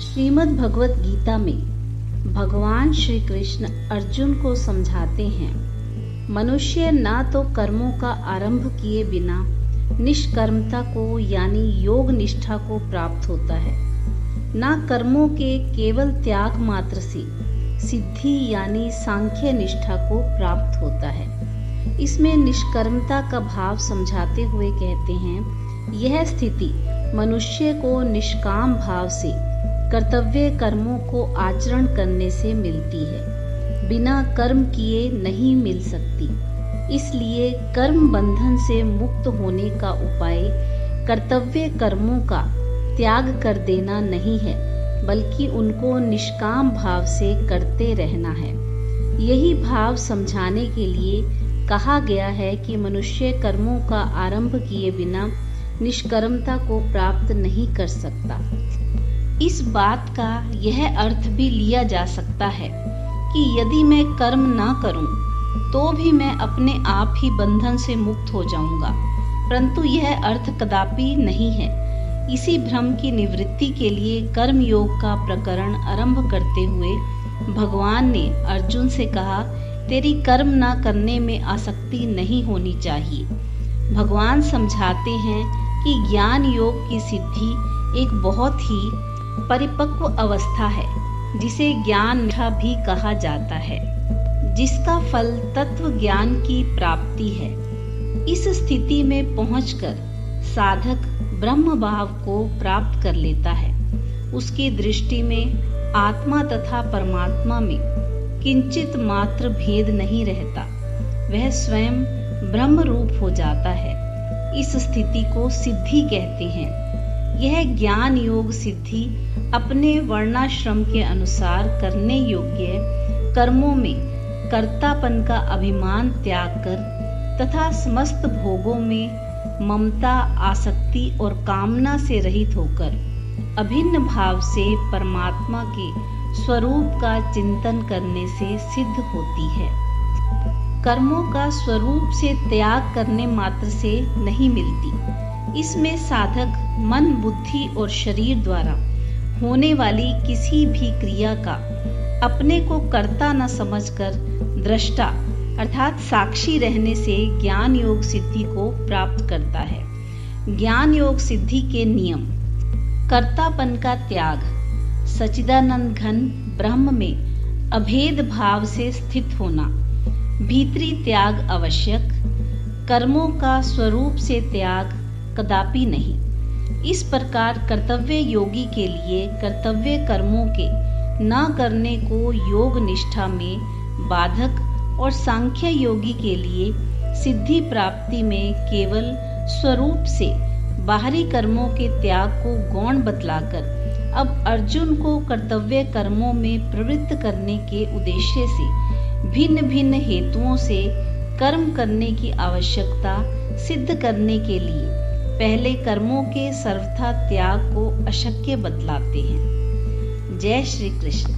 श्रीमद् भगवत गीता में भगवान श्री कृष्ण अर्जुन को समझाते हैं, मनुष्य ना तो कर्मों का आरंभ किए बिना निष्कर्मता को यानी योग निष्ठा को प्राप्त होता है, ना कर्मों के केवल त्याग मात्र से सिद्धि यानी सांख्य निष्ठा को प्राप्त होता है। इसमें निष्कर्मता का भाव समझाते हुए कहते हैं, यह स्थिति मनुष्य को निष्काम भाव से कर्तव्य कर्मों को आचरण करने से मिलती है, बिना कर्म किए नहीं मिल सकती। इसलिए कर्म बंधन से मुक्त होने का उपाय कर्तव्य कर्मों का त्याग कर देना नहीं है, बल्कि उनको निष्काम भाव से करते रहना है। यही भाव समझाने के लिए कहा गया है कि मनुष्य कर्मों का आरंभ किए बिना निष्कर्मता को प्राप्त नहीं कर सकता। इस बात का यह अर्थ भी लिया जा सकता है कि यदि मैं कर्म ना करूं तो भी मैं अपने आप ही बंधन से मुक्त हो जाऊंगा, परंतु यह अर्थ कदापि नहीं है। इसी भ्रम की निवृत्ति के लिए कर्म योग का प्रकरण आरंभ करते हुए भगवान ने अर्जुन से कहा, तेरी कर्म ना करने में आसक्ति नहीं होनी चाहिए। भगवान समझाते हैं कि ज्ञान योग की सिद्धि एक बहुत ही परिपक्व अवस्था है, जिसे ज्ञान निष्ठा भी कहा जाता है, जिसका फल तत्व ज्ञान की प्राप्ति है। इस स्थिति में पहुंचकर साधक ब्रह्म भाव को प्राप्त कर लेता है। उसकी दृष्टि में आत्मा तथा परमात्मा में किंचित मात्र भेद नहीं रहता, वह स्वयं ब्रह्म रूप हो जाता है। इस स्थिति को सिद्धि कहते हैं। यह ज्ञान योग सिद्धि अपने वर्णाश्रम के अनुसार करने योग्य कर्मों में कर्तापन का अभिमान त्याग कर तथा समस्त भोगों में ममता, आसक्ति और कामना से रहित होकर अभिन्न भाव से परमात्मा के स्वरूप का चिंतन करने से सिद्ध होती है। कर्मों का स्वरूप से त्याग करने मात्र से नहीं मिलती। इसमें साधक मन, बुद्धि और शरीर द्वारा होने वाली किसी भी क्रिया का अपने को कर्ता न समझकर दृष्टा अर्थात साक्षी रहने से ज्ञान योग सिद्धि को प्राप्त करता है। ज्ञान योग सिद्धि के नियम: कर्तापन का त्याग, सच्चिदानंद घन ब्रह्म में अभेद भाव से स्थित होना, भीतरी त्याग आवश्यक, कर्मों का स्वरूप से त्याग कदापि नहीं। इस प्रकार कर्तव्य योगी के लिए कर्तव्य कर्मों के न करने को योग निष्ठा में बाधक और सांख्य योगी के लिए सिद्धि प्राप्ति में केवल स्वरूप से बाहरी कर्मों के त्याग को गौण बतलाकर अब अर्जुन को कर्तव्य कर्मों में प्रवृत्त करने के उद्देश्य से भिन्न भिन्न हेतुओं से कर्म करने की आवश्यकता सिद्ध करने के लिए पहले कर्मों के सर्वथा त्याग को अशक्य बतलाते हैं। जय श्री कृष्ण।